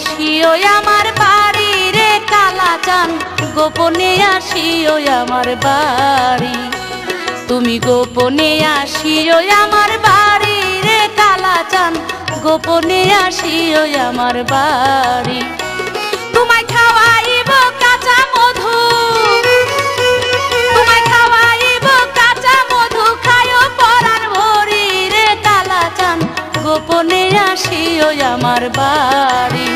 আসিও আমার বাড়ি রে কালাচান, গোপনে আসিও আমার বাড়ি। তুমি গোপনে আসিও আমার বাড়ি রে কালাচান, গোপনে আসিও আমার বাড়ি। তোমায় খাওয়াইব কাঁচা মধু, তোমায় খাওয়াইব কাঁচা মধু, খায়ো পরাণ ভরি রে কালাচান, গোপনে আসিও আমার বাড়ি।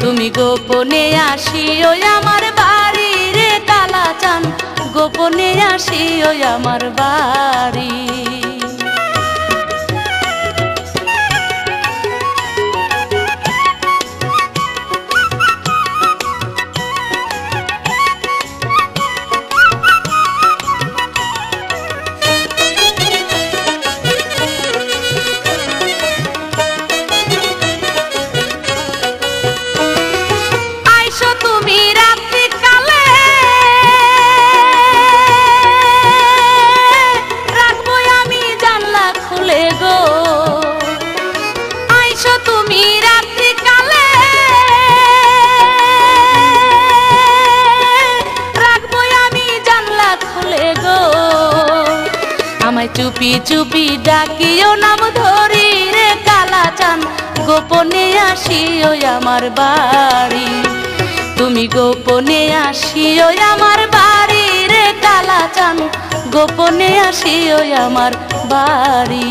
তুমি গোপনে আসিও আমার বাড়ি রে কালাচান, গোপনে আসিও আমার বাড়ি। আমায় চুপি চুপি ডাকিও নাম ধরি রে কালাচান, গোপনে আসিও আমার বাড়ি। তুমি গোপনে আসিও আমার বাড়ি রে কালাচান, গোপনে আসিও আমার বাড়ি।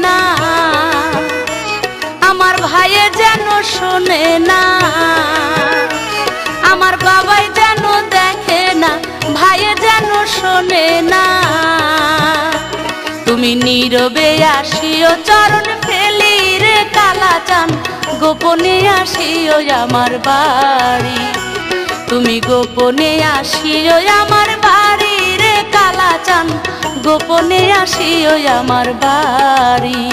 না আমার ভাইয়ে যেন শোনে না, আমার বাবাই যেন দেখে না, ভাইয়ে যেন শোনে না। তুমি নীরবে আসিও চরণ ফেলি রে কালাচান, গোপনে আসিও আমার বাড়ি। তুমি গোপনে আসিও আমার বাড়ি রে কালাচান, গোপনে আসিও আমার বাড়ি।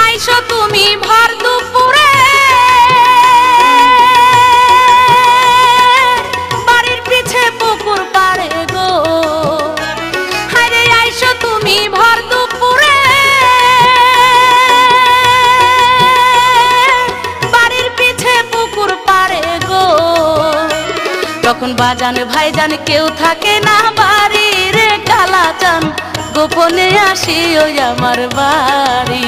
আইসো তুমি ভর দুপুরে তখন বাজান ভাইজান কেউ থাকে না বাড়ি রে কালাচান, গোপনে আসিও আমার বাড়ি।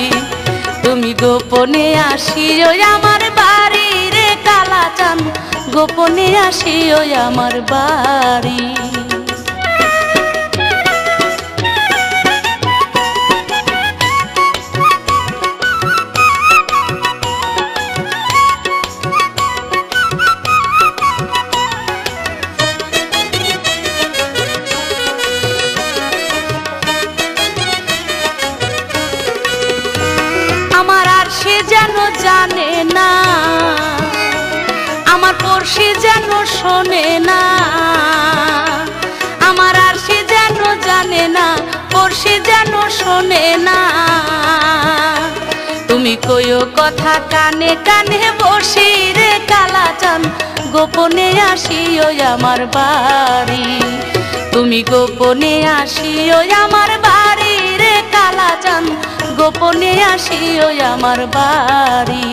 তুমি গোপনে আসিও আমার বাড়ি রে কালাচান, গোপনে আসিও আমার বাড়ি। আমার আর সে যেন জানে না, আমার পড়শি যেন শোনে না, আমার আর সে যেন জানে না, পড়শি যেন শোনে না। তুমি কইও কথা কানে কানে বসি রে কালাচান, গোপনে আসিও আমার বাড়ি। তুমি গোপনে আসিও আমার বাড়ি রে কালাচান, গোপনে আসিও আমার বাড়ি।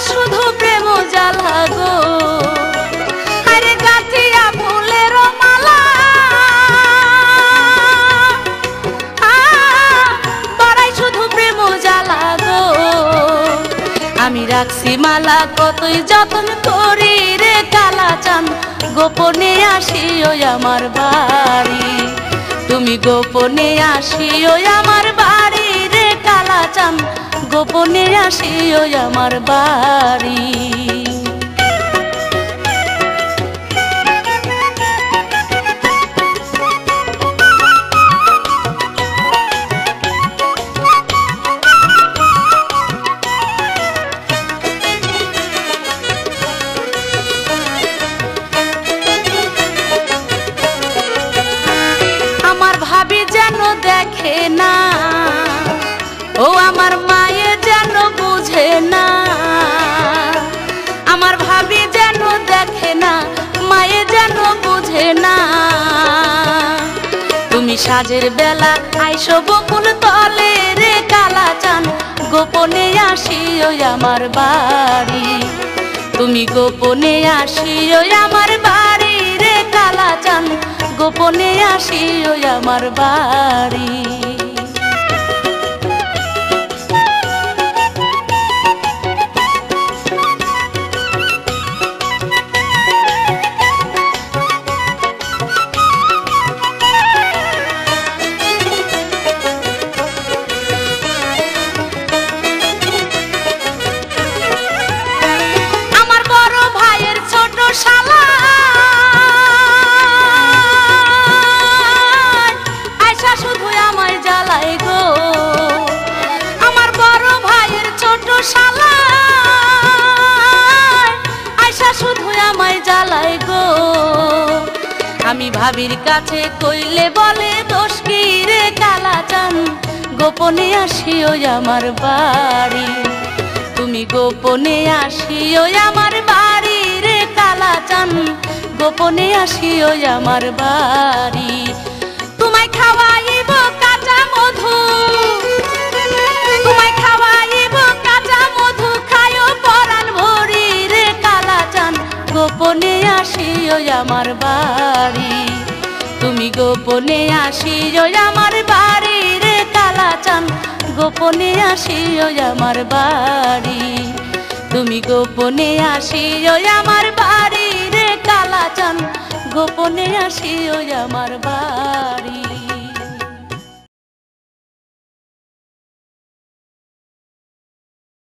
শুধু প্রেম জাল বেলা কতই যতন করি রে কালা চান, গোপনে আসিও আমার বাড়ি। তুমি গোপনে আসিও আমার বাড়ি রে কালা চান, গোপনে আসিও আমার বাড়ি। ভাবি যেন দেখে না, ও আমার মায়ে যেন বুঝে না। আমার ভাবি যেন দেখে না, মায়ে যেন বুঝে না। তুমি সাজের বেলা আইসো বকুল তলে রে কালা চান, গোপনে আসিও আমার বাড়ি। তুমি গোপনে আসিও আমার বাড়ি রে কালা চান, গোপনে আসিও আমার বাড়ি। আমার বড় ভাইয়ের ছোট শালা শুধু আমায় জ্বালায় গো। আমার বড় ভাইয়ের ছোট শালা আয়সা শুধু আমায় জ্বালায় গো। আমি ভাবির কাছে কইলে বলে দোষ কি রে কালা চান, গোপনে আসিও আমার বাড়ি। তুমি গোপনে আসিও আমার বাড়ি রে কালা চান, গোপনে আসিও আমার বাড়ি। তোমায় খাওয়াইব কাঁচা মধু, তোমায় খাওয়াইব কাঁচা মধু, খায়ো পরাণ ভরি রে কালা চান, গোপনে আসিও আমার বাড়ি। তুমি গোপনে আসিও আমার বাড়ি রে কালা চান, গোপনে আসিও আমার বাড়ি। তুমি গোপনে আসিও আমার বাড়ি রে কালা চান, গোপনে আসিও আমার বাড়ি।